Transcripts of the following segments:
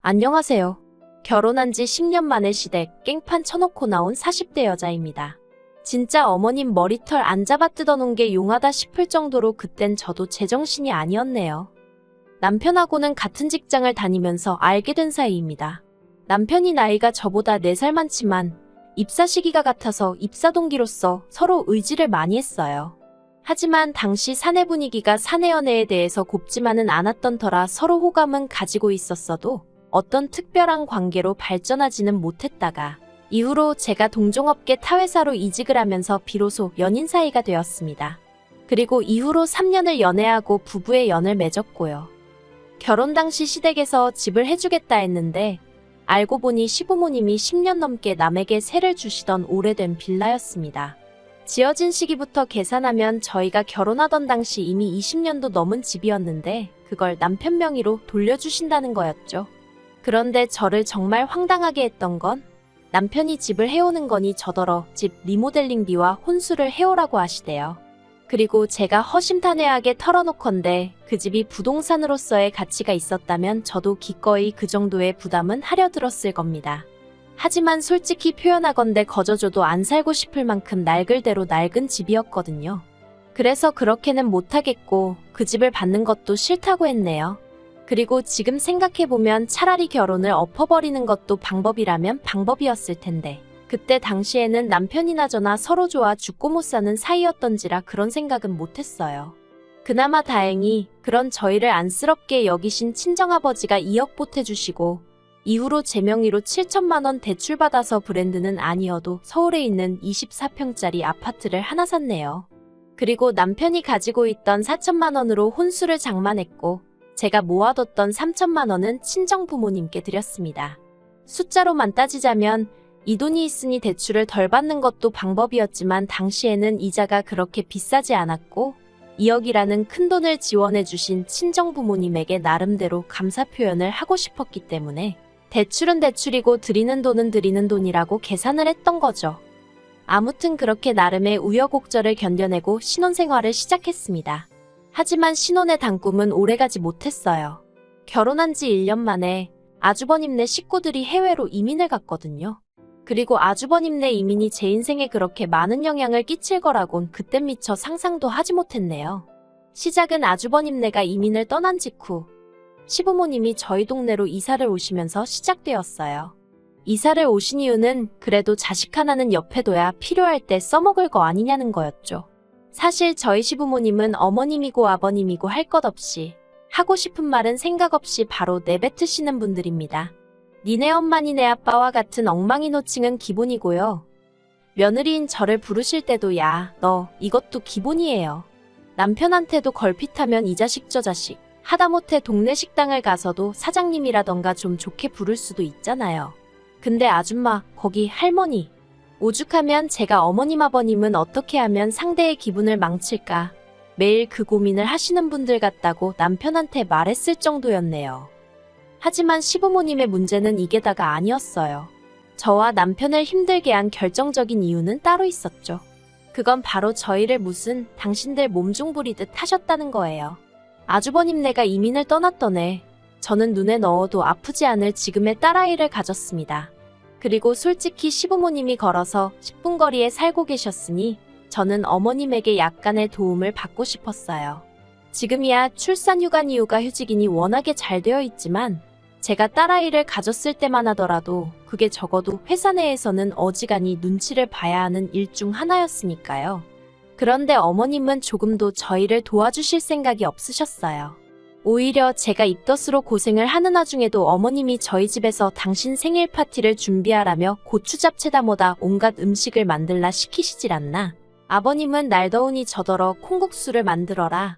안녕하세요. 결혼한 지 10년 만에 시댁 깽판 쳐놓고 나온 40대 여자입니다. 진짜 어머님 머리털 안 잡아 뜯어놓은 게 용하다 싶을 정도로 그땐 저도 제정신이 아니었네요. 남편하고는 같은 직장을 다니면서 알게 된 사이입니다. 남편이 나이가 저보다 4살 많지만 입사 시기가 같아서 입사 동기로서 서로 의지를 많이 했어요. 하지만 당시 사내 분위기가 사내 연애에 대해서 곱지만은 않았던 터라 서로 호감은 가지고 있었어도 어떤 특별한 관계로 발전하지는 못했다가 이후로 제가 동종업계 타회사로 이직을 하면서 비로소 연인 사이가 되었습니다. 그리고 이후로 3년을 연애하고 부부의 연을 맺었고요. 결혼 당시 시댁에서 집을 해주겠다 했는데 알고 보니 시부모님이 10년 넘게 남에게 세를 주시던 오래된 빌라였습니다. 지어진 시기부터 계산하면 저희가 결혼하던 당시 이미 20년도 넘은 집이었는데 그걸 남편 명의로 돌려주신다는 거였죠. 그런데 저를 정말 황당하게 했던 건 남편이 집을 해오는 거니 저더러 집 리모델링비와 혼수를 해오라고 하시대요. 그리고 제가 허심탄회하게 털어놓건데 그 집이 부동산으로서의 가치가 있었다면 저도 기꺼이 그 정도의 부담은 하려 들었을 겁니다. 하지만 솔직히 표현하건대 거저줘도 안 살고 싶을 만큼 낡을 대로 낡은 집이었거든요. 그래서 그렇게는 못하겠고 그 집을 받는 것도 싫다고 했네요. 그리고 지금 생각해보면 차라리 결혼을 엎어버리는 것도 방법이라면 방법이었을 텐데 그때 당시에는 남편이나 저나 서로 좋아 죽고 못 사는 사이였던지라 그런 생각은 못했어요. 그나마 다행히 그런 저희를 안쓰럽게 여기신 친정아버지가 2억 보태주시고 이후로 제 명의로 7천만 원 대출받아서 브랜드는 아니어도 서울에 있는 24평짜리 아파트를 하나 샀네요. 그리고 남편이 가지고 있던 4천만 원으로 혼수를 장만했고 제가 모아뒀던 3천만 원은 친정 부모님께 드렸습니다. 숫자로만 따지자면 이 돈이 있으니 대출을 덜 받는 것도 방법이었지만 당시에는 이자가 그렇게 비싸지 않았고 2억이라는 큰 돈을 지원해 주신 친정 부모님에게 나름대로 감사 표현을 하고 싶었기 때문에 대출은 대출이고 드리는 돈은 드리는 돈이라고 계산을 했던 거죠. 아무튼 그렇게 나름의 우여곡절을 견뎌내고 신혼생활을 시작했습니다. 하지만 신혼의 단꿈은 오래가지 못했어요. 결혼한 지 1년 만에 아주버님네 식구들이 해외로 이민을 갔거든요. 그리고 아주버님네 이민이 제 인생에 그렇게 많은 영향을 끼칠 거라곤 그땐 미처 상상도 하지 못했네요. 시작은 아주버님네가 이민을 떠난 직후 시부모님이 저희 동네로 이사를 오시면서 시작되었어요. 이사를 오신 이유는 그래도 자식 하나는 옆에 둬야 필요할 때 써먹을 거 아니냐는 거였죠. 사실 저희 시부모님은 어머님이고 아버님이고 할 것 없이 하고 싶은 말은 생각 없이 바로 내뱉으시는 분들입니다. 니네 엄마 니네 아빠와 같은 엉망이 노칭은 기본이고요. 며느리인 저를 부르실 때도 야, 너 이것도 기본이에요. 남편한테도 걸핏하면 이 자식 저 자식 하다못해 동네 식당을 가서도 사장님이라던가 좀 좋게 부를 수도 있잖아요. 근데 아줌마, 거기 할머니 오죽하면 제가 어머님 아버님은 어떻게 하면 상대의 기분을 망칠까 매일 그 고민을 하시는 분들 같다고 남편한테 말했을 정도였네요. 하지만 시부모님의 문제는 이게 다가 아니었어요. 저와 남편을 힘들게 한 결정적인 이유는 따로 있었죠. 그건 바로 저희를 무슨 당신들 몸종 부리듯 하셨다는 거예요. 아주버님네가 이민을 떠났더네 저는 눈에 넣어도 아프지 않을 지금의 딸아이를 가졌습니다. 그리고 솔직히 시부모님이 걸어서 10분 거리에 살고 계셨으니 저는 어머님에게 약간의 도움을 받고 싶었어요. 지금이야 출산휴가 휴직이니 워낙에 잘 되어 있지만 제가 딸아이를 가졌을 때만 하더라도 그게 적어도 회사 내에서는 어지간히 눈치를 봐야 하는 일 중 하나였으니까요. 그런데 어머님은 조금도 저희를 도와주실 생각이 없으셨어요. 오히려 제가 입덧으로 고생을 하는 와중에도 어머님이 저희 집에서 당신 생일 파티를 준비하라며 고추 잡채다 뭐다 온갖 음식을 만들라 시키시질 않나. 아버님은 날 더우니 저더러 콩국수를 만들어라.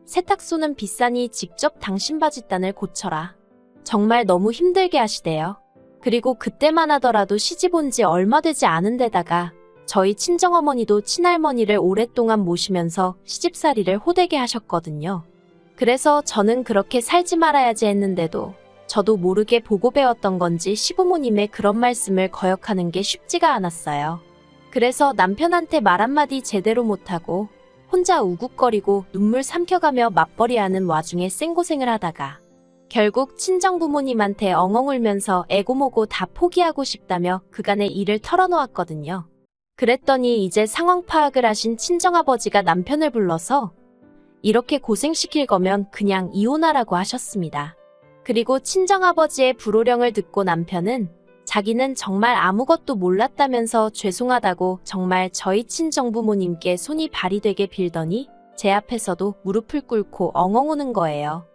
세탁소는 비싸니 직접 당신 바짓단을 고쳐라. 정말 너무 힘들게 하시대요. 그리고 그때만 하더라도 시집 온 지 얼마 되지 않은 데다가 저희 친정어머니도 친할머니를 오랫동안 모시면서 시집살이를 호되게 하셨거든요. 그래서 저는 그렇게 살지 말아야지 했는데도 저도 모르게 보고 배웠던 건지 시부모님의 그런 말씀을 거역하는 게 쉽지가 않았어요. 그래서 남편한테 말 한마디 제대로 못하고 혼자 우국거리고 눈물 삼켜가며 맞벌이하는 와중에 생고생을 하다가 결국 친정부모님한테 엉엉 울면서 애고모고 다 포기하고 싶다며 그간의 일을 털어놓았거든요. 그랬더니 이제 상황 파악을 하신 친정아버지가 남편을 불러서 이렇게 고생시킬 거면 그냥 이혼하라고 하셨습니다. 그리고 친정아버지의 불호령을 듣고 남편은 자기는 정말 아무것도 몰랐다면서 죄송하다고 정말 저희 친정부모님께 손이 발이 되게 빌더니 제 앞에서도 무릎을 꿇고 엉엉 우는 거예요.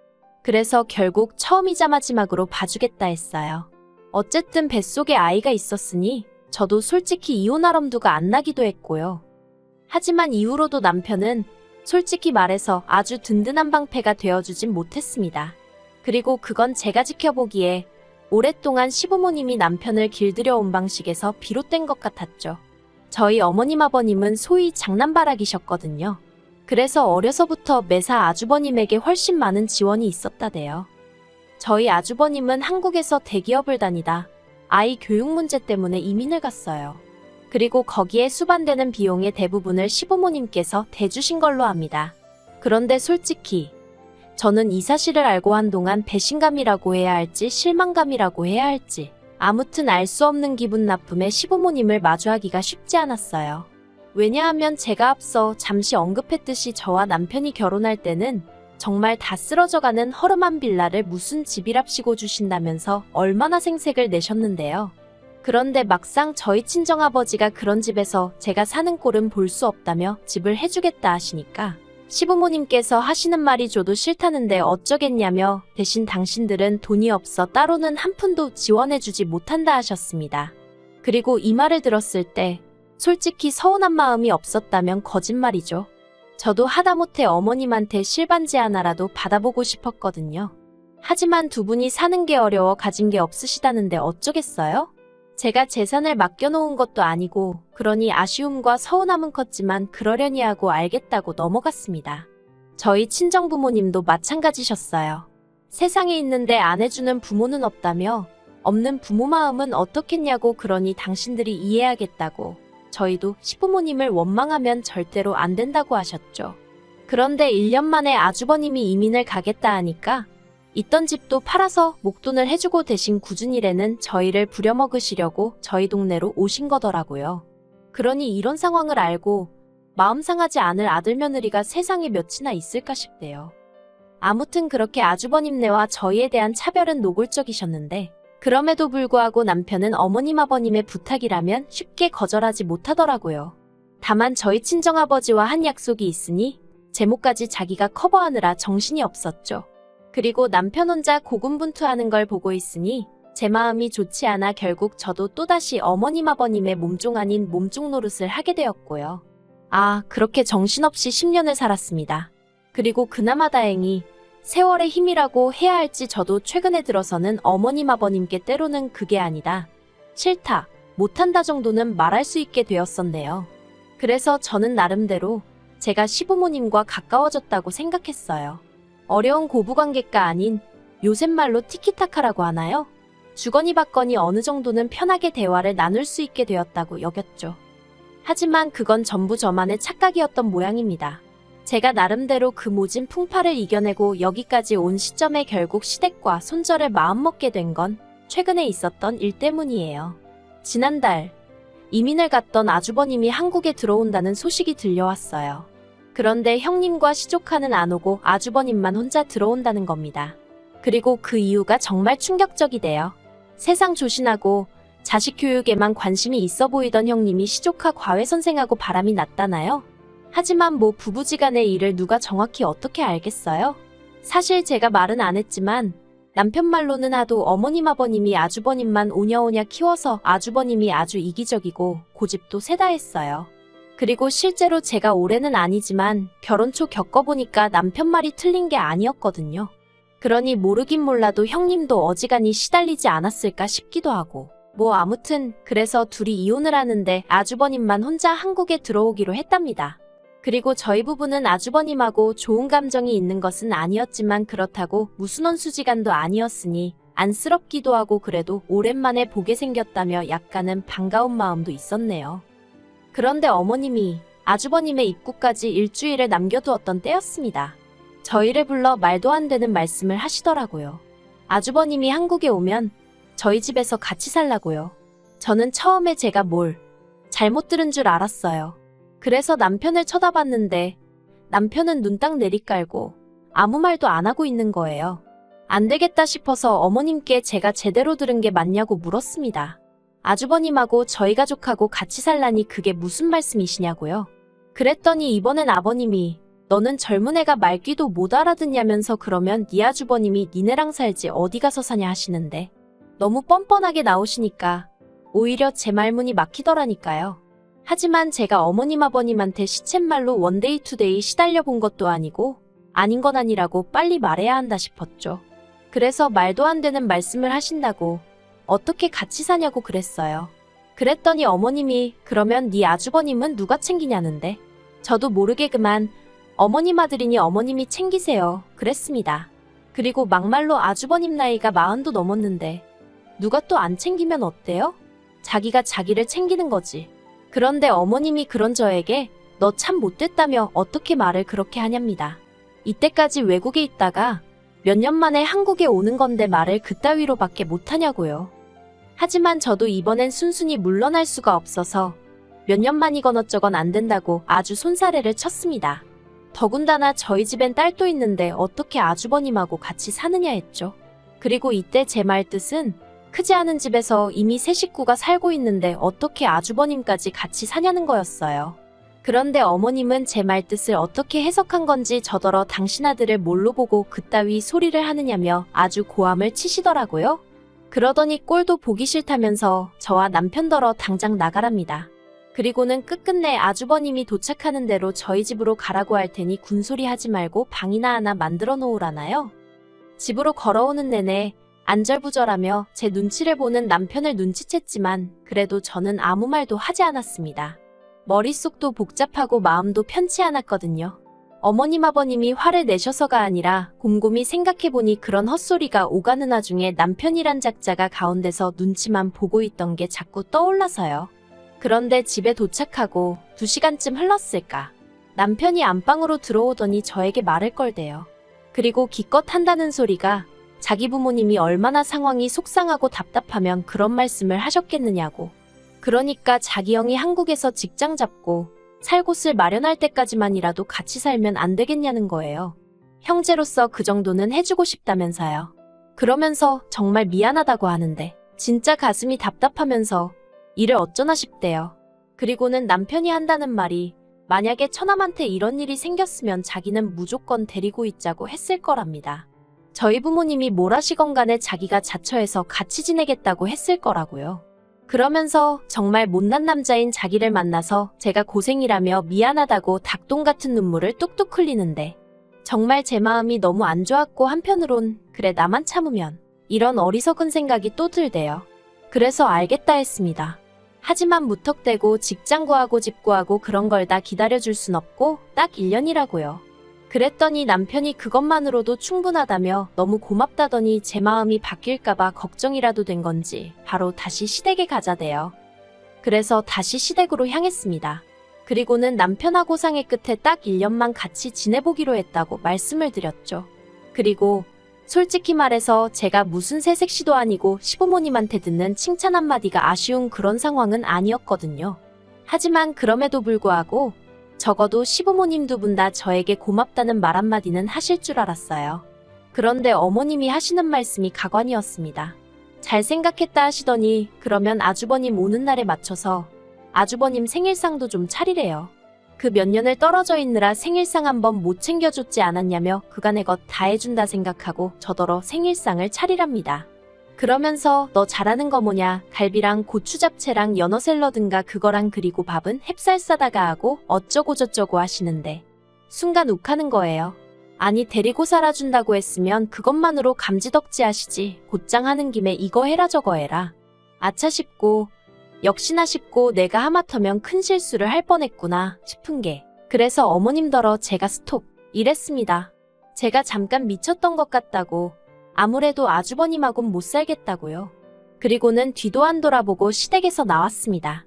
그래서 결국 처음이자 마지막으로 봐주겠다 했어요. 어쨌든 뱃속에 아이가 있었으니 저도 솔직히 이혼할 엄두가 안 나기도 했고요. 하지만 이후로도 남편은 솔직히 말해서 아주 든든한 방패가 되어주진 못했습니다. 그리고 그건 제가 지켜보기에 오랫동안 시부모님이 남편을 길들여온 방식에서 비롯된 것 같았죠. 저희 어머님 아버님은 소위 장남바락이셨거든요. 그래서 어려서부터 매사 아주버님에게 훨씬 많은 지원이 있었다대요. 저희 아주버님은 한국에서 대기업을 다니다 아이 교육 문제 때문에 이민을 갔어요. 그리고 거기에 수반되는 비용의 대부분을 시부모님께서 대주신 걸로 압니다. 그런데 솔직히 저는 이 사실을 알고 한동안 배신감이라고 해야 할지 실망감이라고 해야 할지 아무튼 알 수 없는 기분 나쁨에 시부모님을 마주하기가 쉽지 않았어요. 왜냐하면 제가 앞서 잠시 언급했듯이 저와 남편이 결혼할 때는 정말 다 쓰러져가는 허름한 빌라를 무슨 집이랍시고 주신다면서 얼마나 생색을 내셨는데요. 그런데 막상 저희 친정아버지가 그런 집에서 제가 사는 꼴은 볼 수 없다며 집을 해주겠다 하시니까 시부모님께서 하시는 말이 줘도 싫다는데 어쩌겠냐며 대신 당신들은 돈이 없어 따로는 한 푼도 지원해주지 못한다 하셨습니다. 그리고 이 말을 들었을 때 솔직히 서운한 마음이 없었다면 거짓말이죠. 저도 하다못해 어머님한테 실반지 하나라도 받아보고 싶었거든요. 하지만 두 분이 사는 게 어려워 가진 게 없으시다는데 어쩌겠어요? 제가 재산을 맡겨놓은 것도 아니고 그러니 아쉬움과 서운함은 컸지만 그러려니 하고 알겠다고 넘어갔습니다. 저희 친정부모님도 마찬가지셨어요. 세상에 있는데 안 해주는 부모는 없다며 없는 부모 마음은 어떻겠냐고 그러니 당신들이 이해하겠다고 저희도 시부모님을 원망하면 절대로 안 된다고 하셨죠. 그런데 1년 만에 아주버님이 이민을 가겠다 하니까 있던 집도 팔아서 목돈을 해주고 대신 굳은 일에는 저희를 부려먹으시려고 저희 동네로 오신 거더라고요. 그러니 이런 상황을 알고 마음 상하지 않을 아들 며느리가 세상에 몇이나 있을까 싶대요. 아무튼 그렇게 아주버님네와 저희에 대한 차별은 노골적이셨는데 그럼에도 불구하고 남편은 어머님 아버님의 부탁이라면 쉽게 거절하지 못하더라고요. 다만 저희 친정아버지와 한 약속이 있으니 제목까지 자기가 커버하느라 정신이 없었죠. 그리고 남편 혼자 고군분투하는 걸 보고 있으니 제 마음이 좋지 않아 결국 저도 또다시 어머님 아버님의 몸종 아닌 몸종 노릇을 하게 되었고요. 그렇게 정신없이 10년을 살았습니다. 그리고 그나마 다행히 세월의 힘이라고 해야 할지 저도 최근에 들어서는 어머님 아버님께 때로는 그게 아니다, 싫다, 못한다 정도는 말할 수 있게 되었었네요. 그래서 저는 나름대로 제가 시부모님과 가까워졌다고 생각했어요. 어려운 고부관계가 아닌 요새 말로 티키타카라고 하나요? 주거니 받거니 어느 정도는 편하게 대화를 나눌 수 있게 되었다고 여겼죠. 하지만 그건 전부 저만의 착각이었던 모양입니다. 제가 나름대로 그 모진 풍파를 이겨내고 여기까지 온 시점에 결국 시댁과 손절을 마음먹게 된 건 최근에 있었던 일 때문이에요. 지난달 이민을 갔던 아주버님이 한국에 들어온다는 소식이 들려왔어요. 그런데 형님과 시조카는 안 오고 아주버님만 혼자 들어온다는 겁니다. 그리고 그 이유가 정말 충격적이대요. 세상 조신하고 자식 교육에만 관심이 있어 보이던 형님이 시조카 과외선생하고 바람이 났다나요? 하지만 뭐 부부지간의 일을 누가 정확히 어떻게 알겠어요? 사실 제가 말은 안 했지만 남편 말로는 하도 어머님 아버님이 아주버님만 오냐오냐 키워서 아주버님이 아주 이기적이고 고집도 세다 했어요. 그리고 실제로 제가 올해는 아니지만 결혼 초 겪어보니까 남편 말이 틀린 게 아니었거든요. 그러니 모르긴 몰라도 형님도 어지간히 시달리지 않았을까 싶기도 하고 뭐 아무튼 그래서 둘이 이혼을 하는데 아주버님만 혼자 한국에 들어오기로 했답니다. 그리고 저희 부부는 아주버님하고 좋은 감정이 있는 것은 아니었지만 그렇다고 무슨 원수지간도 아니었으니 안쓰럽기도 하고 그래도 오랜만에 보게 생겼다며 약간은 반가운 마음도 있었네요. 그런데 어머님이 아주버님의 입구까지 일주일을 남겨두었던 때였습니다. 저희를 불러 말도 안 되는 말씀을 하시더라고요. 아주버님이 한국에 오면 저희 집에서 같이 살라고요. 저는 처음에 제가 뭘 잘못 들은 줄 알았어요. 그래서 남편을 쳐다봤는데 남편은 눈 딱 내리깔고 아무 말도 안 하고 있는 거예요. 안 되겠다 싶어서 어머님께 제가 제대로 들은 게 맞냐고 물었습니다. 아주버님하고 저희 가족하고 같이 살라니 그게 무슨 말씀이시냐고요. 그랬더니 이번엔 아버님이 너는 젊은 애가 말귀도 못 알아듣냐면서 그러면 네 아주버님이 니네랑 살지 어디 가서 사냐 하시는데 너무 뻔뻔하게 나오시니까 오히려 제 말문이 막히더라니까요. 하지만 제가 어머님 아버님한테 시쳇말로 원데이 투데이 시달려 본 것도 아니고 아닌 건 아니라고 빨리 말해야 한다 싶었죠. 그래서 말도 안 되는 말씀을 하신다고 어떻게 같이 사냐고 그랬어요. 그랬더니 어머님이 그러면 네 아주버님은 누가 챙기냐는데 저도 모르게 그만 어머님 아들이니 어머님이 챙기세요 그랬습니다. 그리고 막말로 아주버님 나이가 40도 넘었는데 누가 또 안 챙기면 어때요? 자기가 자기를 챙기는 거지. 그런데 어머님이 그런 저에게 너 참 못됐다며 어떻게 말을 그렇게 하냐입니다. 이때까지 외국에 있다가 몇 년 만에 한국에 오는 건데 말을 그따위로밖에 못하냐고요. 하지만 저도 이번엔 순순히 물러날 수가 없어서 몇 년 만이건 어쩌건 안 된다고 아주 손사래를 쳤습니다. 더군다나 저희 집엔 딸도 있는데 어떻게 아주버님하고 같이 사느냐 했죠. 그리고 이때 제 말 뜻은 크지 않은 집에서 이미 세 식구가 살고 있는데 어떻게 아주버님까지 같이 사냐는 거였어요. 그런데 어머님은 제 말 뜻을 어떻게 해석한 건지 저더러 당신 아들을 뭘로 보고 그따위 소리를 하느냐며 아주 고함을 치시더라고요. 그러더니 꼴도 보기 싫다면서 저와 남편더러 당장 나가랍니다. 그리고는 끝끝내 아주버님이 도착하는 대로 저희 집으로 가라고 할 테니 군소리 하지 말고 방이나 하나 만들어 놓으라나요? 집으로 걸어오는 내내 안절부절하며 제 눈치를 보는 남편을 눈치챘지만 그래도 저는 아무 말도 하지 않았습니다. 머릿속도 복잡하고 마음도 편치 않았거든요. 어머님 아버님이 화를 내셔서가 아니라 곰곰이 생각해보니 그런 헛소리가 오가는 와중에 남편이란 작자가 가운데서 눈치만 보고 있던 게 자꾸 떠올라서요. 그런데 집에 도착하고 2시간쯤 흘렀을까. 남편이 안방으로 들어오더니 저에게 말을 걸대요. 그리고 기껏 한다는 소리가 자기 부모님이 얼마나 상황이 속상하고 답답하면 그런 말씀을 하셨겠느냐고. 그러니까 자기 형이 한국에서 직장 잡고 살 곳을 마련할 때까지만이라도 같이 살면 안 되겠냐는 거예요. 형제로서 그 정도는 해주고 싶다면서요. 그러면서 정말 미안하다고 하는데 진짜 가슴이 답답하면서 일을 어쩌나 싶대요. 그리고는 남편이 한다는 말이 만약에 처남한테 이런 일이 생겼으면 자기는 무조건 데리고 있자고 했을 거랍니다. 저희 부모님이 뭘 하시건 간에 자기가 자처해서 같이 지내겠다고 했을 거라고요. 그러면서 정말 못난 남자인 자기를 만나서 제가 고생이라며 미안하다고 닭똥 같은 눈물을 뚝뚝 흘리는데 정말 제 마음이 너무 안 좋았고 한편으론 그래 나만 참으면 이런 어리석은 생각이 또 들대요. 그래서 알겠다 했습니다. 하지만 무턱대고 직장 구하고 집 구하고 그런 걸 다 기다려줄 순 없고 딱 1년이라고요. 그랬더니 남편이 그것만으로도 충분하다며 너무 고맙다더니 제 마음이 바뀔까봐 걱정이라도 된 건지 바로 다시 시댁에 가자대요. 그래서 다시 시댁으로 향했습니다. 그리고는 남편하고 상의 끝에 딱 1년만 같이 지내보기로 했다고 말씀을 드렸죠. 그리고 솔직히 말해서 제가 무슨 새색시도 아니고 시부모님한테 듣는 칭찬 한마디가 아쉬운 그런 상황은 아니었거든요. 하지만 그럼에도 불구하고 적어도 시부모님 두 분 다 저에게 고맙다는 말 한마디는 하실 줄 알았어요. 그런데 어머님이 하시는 말씀이 가관이었습니다. 잘 생각했다 하시더니 그러면 아주버님 오는 날에 맞춰서 아주버님 생일상도 좀 차리래요. 그 몇 년을 떨어져 있느라 생일상 한번 못 챙겨줬지 않았냐며 그간의 것 다 해준다 생각하고 저더러 생일상을 차리랍니다. 그러면서 너 잘하는 거 뭐냐 갈비랑 고추 잡채랑 연어 샐러드인가 그거랑 그리고 밥은 햅쌀 싸다가 하고 어쩌고 저쩌고 하시는데 순간 욱하는 거예요. 아니 데리고 살아준다고 했으면 그것만으로 감지덕지 하시지 곧장 하는 김에 이거 해라 저거 해라. 아차 싶고 역시나 싶고 내가 하마터면 큰 실수를 할 뻔했구나 싶은 게 그래서 어머님더러 제가 스톱 이랬습니다. 제가 잠깐 미쳤던 것 같다고 아무래도 아주버님하고는 못 살겠다고요. 그리고는 뒤도 안 돌아보고 시댁에서 나왔습니다.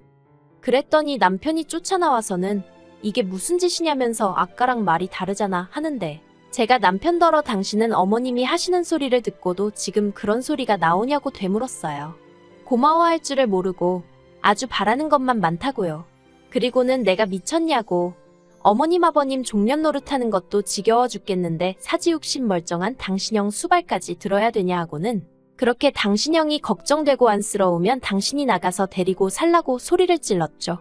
그랬더니 남편이 쫓아나와서는 이게 무슨 짓이냐면서 아까랑 말이 다르잖아 하는데 제가 남편더러 당신은 어머님이 하시는 소리를 듣고도 지금 그런 소리가 나오냐고 되물었어요. 고마워할 줄을 모르고 아주 바라는 것만 많다고요. 그리고는 내가 미쳤냐고. 어머님 아버님 종년 노릇하는 것도 지겨워 죽겠는데 사지육신 멀쩡한 당신형 수발까지 들어야 되냐 하고는 그렇게 당신형이 걱정되고 안쓰러우면 당신이 나가서 데리고 살라고 소리를 찔렀죠.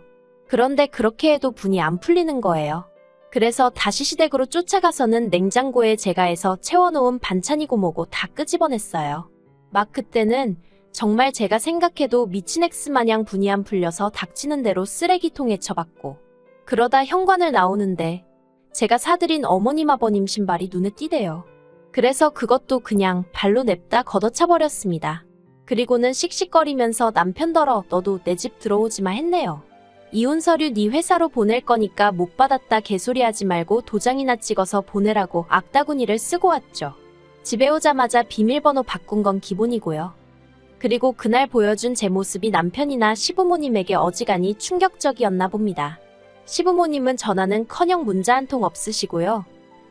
그런데 그렇게 해도 분이 안 풀리는 거예요. 그래서 다시 시댁으로 쫓아가서는 냉장고에 제가 해서 채워놓은 반찬이고 뭐고 다 끄집어냈어요. 막 그때는 정말 제가 생각해도 미친 엑스 마냥 분이 안 풀려서 닥치는 대로 쓰레기통에 처박고 그러다 현관을 나오는데 제가 사드린 어머님 아버님 신발이 눈에 띄대요. 그래서 그것도 그냥 발로 냅다 걷어차버렸습니다. 그리고는 씩씩거리면서 남편더러 너도 내 집 들어오지마 했네요. 이혼 서류 네 회사로 보낼 거니까 못 받았다 개소리하지 말고 도장이나 찍어서 보내라고 악다구니를 쓰고 왔죠. 집에 오자마자 비밀번호 바꾼 건 기본이고요. 그리고 그날 보여준 제 모습이 남편이나 시부모님에게 어지간히 충격적이었나 봅니다. 시부모님은 전화는커녕 문자 한 통 없으시고요.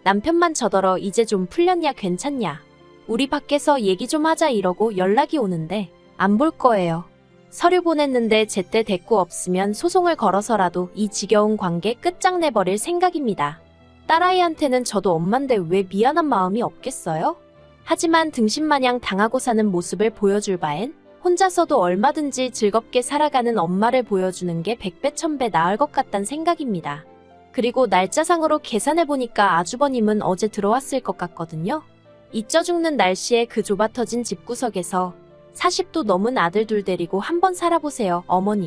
남편만 저더러 이제 좀 풀렸냐 괜찮냐. 우리 밖에서 얘기 좀 하자 이러고 연락이 오는데 안 볼 거예요. 서류 보냈는데 제때 대꾸 없으면 소송을 걸어서라도 이 지겨운 관계 끝장내버릴 생각입니다. 딸아이한테는 저도 엄만데 왜 미안한 마음이 없겠어요? 하지만 등신마냥 당하고 사는 모습을 보여줄 바엔 혼자서도 얼마든지 즐겁게 살아가는 엄마를 보여주는 게 100배 1000배 나을 것 같단 생각입니다. 그리고 날짜상으로 계산해보니까 아주버님은 어제 들어왔을 것 같거든요. 잊혀 죽는 날씨에 그 좁아터진 집구석에서 40도 넘은 아들 둘 데리고 한번 살아보세요, 어머니.